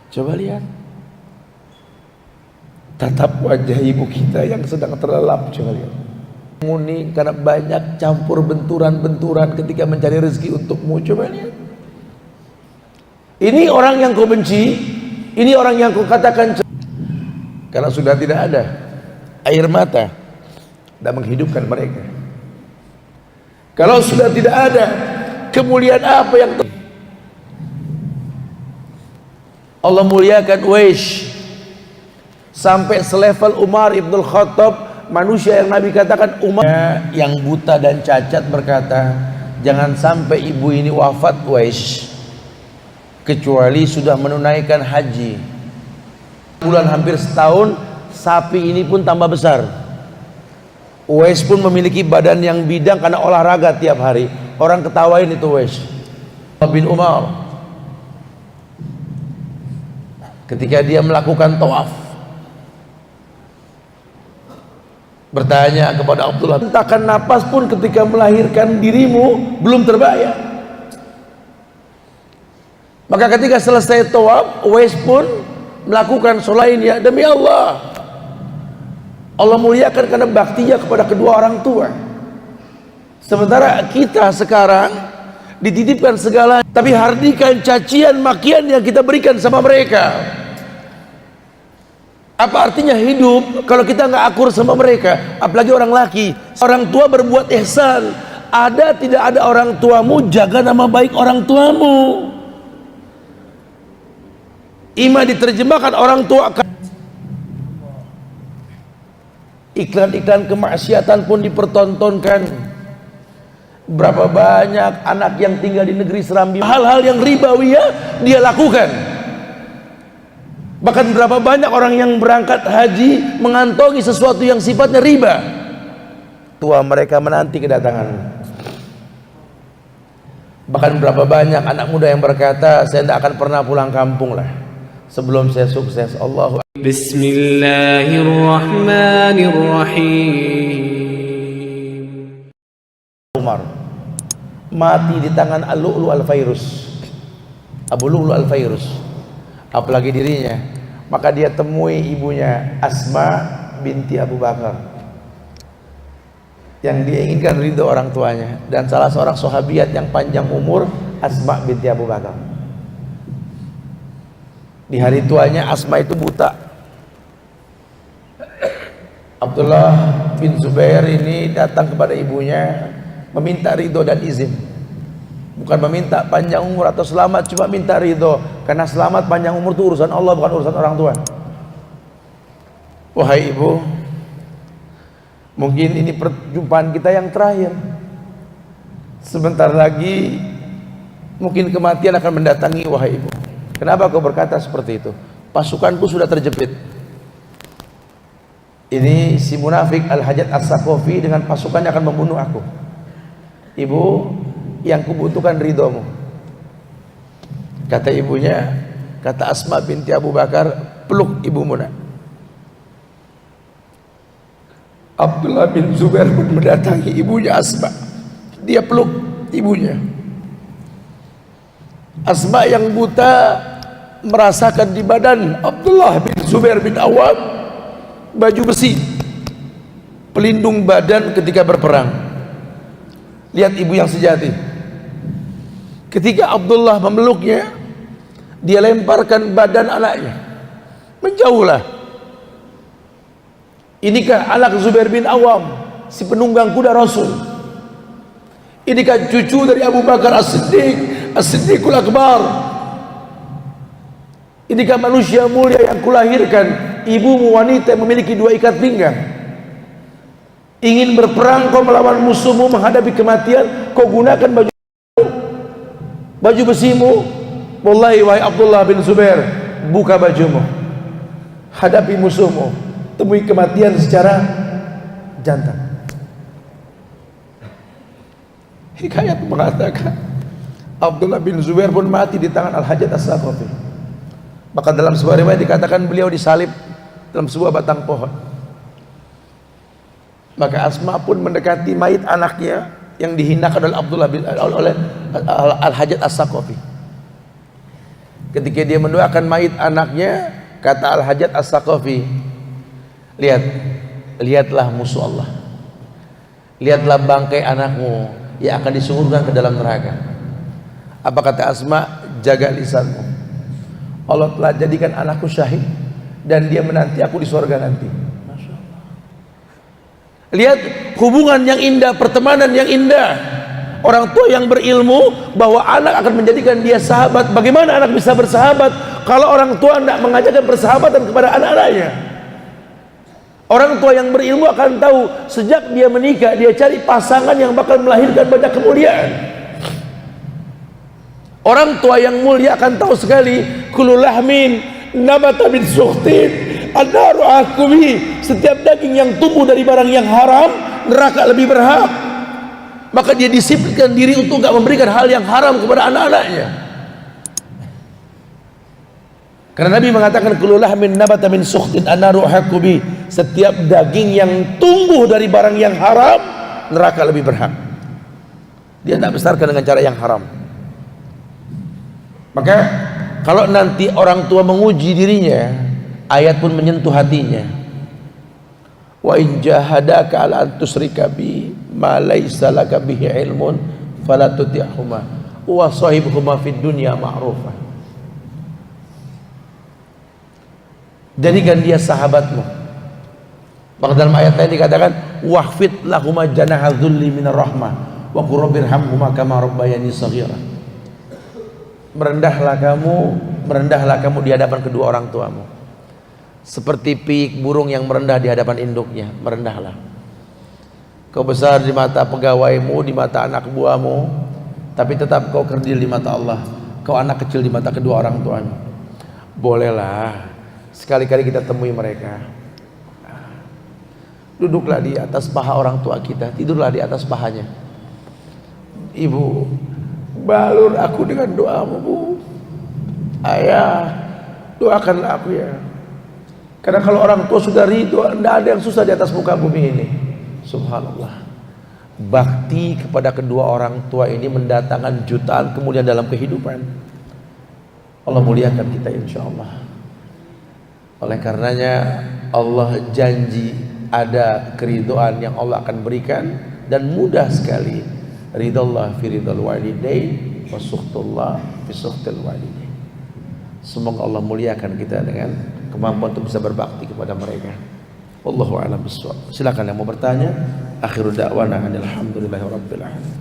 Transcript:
Coba lihat tatap wajah ibu kita yang sedang terlelap. Coba lihat. Muni karena banyak campur benturan-benturan ketika mencari rezeki untukmu. Coba lihat. Ini orang yang kau benci, ini orang yang kau katakan. Karena sudah tidak ada air mata dan menghidupkan mereka. Kalau sudah tidak ada kemuliaan apa yang Allah muliakan Uwais sampai selevel Umar ibn Khattab, manusia yang Nabi katakan Umar yang buta dan cacat berkata, jangan sampai ibu ini wafat Uwais kecuali sudah menunaikan haji. Bulan hampir setahun, sapi ini pun tambah besar. Uwais pun memiliki badan yang bidang karena olahraga tiap hari. Orang ketawain itu Uwais bin Umar ketika dia melakukan tawaf, bertanya kepada Abdullah, hentakan napas pun ketika melahirkan dirimu belum terbayar. Maka ketika selesai tawaf, Uwais pun melakukan solainnya, demi Allah, Allah muliakan karena baktinya kepada kedua orang tua. Sementara kita sekarang dititipkan segala, tapi hardikan cacian makian yang kita berikan sama mereka. Apa artinya hidup kalau kita nggak akur sama mereka? Apalagi orang laki. Orang tua berbuat ihsan, ada tidak ada orang tuamu, jaga nama baik orang tuamu. Ima diterjemahkan orang tua. Iklan-iklan kemaksiatan pun dipertontonkan. Berapa banyak anak yang tinggal di negeri Serambi, hal-hal yang ribawiyah dia lakukan. Bahkan berapa banyak orang yang berangkat haji mengantongi sesuatu yang sifatnya riba. Tua mereka menanti kedatangan. Bahkan berapa banyak anak muda yang berkata, saya tidak akan pernah pulang kampung lah sebelum saya sukses. Allahu Akbar. Bismillahirrahmanirrahim. Umar mati di tangan Al-Lu'lu' Al-Fairus, Abu Lu'lu' Al-Fairus, apalagi dirinya. Maka dia temui ibunya Asma binti Abu Bakar yang dia inginkan ridho orang tuanya, dan salah seorang sahabiat yang panjang umur, Asma binti Abu Bakar. Di hari tuanya Asma itu buta. Abdullah bin Zubair ini datang kepada ibunya meminta ridho dan izin, bukan meminta panjang umur atau selamat, cuma minta ridho, karena selamat panjang umur itu urusan Allah, bukan urusan orang tua. Wahai ibu, mungkin ini perjumpaan kita yang terakhir. Sebentar lagi mungkin kematian akan mendatangi. Wahai ibu, kenapa kau berkata seperti itu? Pasukanku sudah terjepit. Ini si munafik Al-Hajjaj As-Saqafi dengan pasukannya akan membunuh aku. Ibu, yang kubutuhkan ridhomu. Kata ibunya, kata Asma binti Abu Bakar, peluk ibumu nak. Abdullah bin Zubair pun mendatangi ibunya Asma. Dia peluk ibunya. Asma yang buta merasakan di badan Abdullah bin Zubair bin Awam baju besi pelindung badan ketika berperang. Lihat ibu yang sejati. Ketika Abdullah memeluknya, dia lemparkan badan anaknya menjauhlah. Inikah anak Zubair bin Awam, si penunggang kuda Rasul? Inikah cucu dari Abu Bakar As-Siddiq, As-Siddiqul Akbar? Inikah manusia mulia yang kulahirkan? Ibumu wanita yang memiliki dua ikat pinggang. Ingin berperang kau melawan musuhmu, menghadapi kematian, kau gunakan baju besimu. Wallahi wahai Abdullah bin Zubair, buka bajumu, hadapi musuhmu, temui kematian secara jantan. Hikayat mengatakan Abdullah bin Zubair pun mati di tangan Al-Hajjaj As-Saqafi. Maka dalam sebuah riwayat dikatakan beliau disalib dalam sebuah batang pohon. Maka Asma pun mendekati mayit anaknya yang dihinakan oleh Al-Hajjaj As-Saqafi. Ketika dia mendoakan mayit anaknya, kata Al-Hajjaj As-Saqafi, lihatlah musuh Allah, lihatlah bangkai anakmu yang akan disungurkan ke dalam neraka. Apa kata Asma? Jaga lisanmu. Allah telah jadikan anakku syahid dan dia menanti aku di surga nanti. Masya Allah. Lihat hubungan yang indah, pertemanan yang indah. Orang tua yang berilmu bahwa anak akan menjadikan dia sahabat. Bagaimana anak bisa bersahabat kalau orang tua tidak mengajarkan persahabatan kepada anak-anaknya? Orang tua yang berilmu akan tahu sejak dia menikah, dia cari pasangan yang bakal melahirkan banyak kemuliaan. Orang tua yang mulia akan tahu sekali, kullu lahmin nabata min sukhtin an-naru akubi. Setiap daging yang tumbuh dari barang yang haram, neraka lebih berhak. Maka dia disiplinkan diri untuk enggak memberikan hal yang haram kepada anak-anaknya. Karena Nabi mengatakan kullu lahmin nabata min sukhtin an-naru akubi. Setiap daging yang tumbuh dari barang yang haram, neraka lebih berhak. Dia tidak besarkan dengan cara yang haram. Maka kalau nanti orang tua menguji dirinya, ayat pun menyentuh hatinya. Wa in jahadaka ala an tusyrika bi ma laysa laka bihi ilmun fala tuti'huma wa sahibhuma fid dunya ma'rufa. Jadikan dia sahabatmu. Maka dalam ayat lain dikatakan wahfid lahuma janaha dzulli minar rahmah wa qur rabbirhamhuma kama rabbayani shaghira. Merendahlah kamu di hadapan kedua orang tuamu seperti piik burung yang merendah di hadapan induknya. Merendahlah. Kau besar di mata pegawaimu, di mata anak buahmu, tapi tetap kau kerdil di mata Allah. Kau anak kecil di mata kedua orang tuamu. Bolehlah sekali-kali kita temui mereka. Duduklah di atas paha orang tua kita, tidurlah di atas pahanya. Ibu, balur aku dengan doamu, Bu. Ayah, doakanlah aku ya. Karena kalau orang tua sudah ridho, tidak ada yang susah di atas muka bumi ini. Subhanallah. Bakti kepada kedua orang tua ini mendatangkan jutaan kemuliaan dalam kehidupan. Allah muliakan kita insya Allah. Oleh karenanya Allah janji ada keridhaan yang Allah akan berikan, dan mudah sekali. Ridallah fi ridal walidain wa sukhtullah fi sukhtil walidain. Semoga Allah muliakan kita dengan kemampuan untuk bisa berbakti kepada mereka. Wallahu a'lam bishawab. Silakan yang mau bertanya. Akhirul da'wana alhamdulillahi rabbil alamin.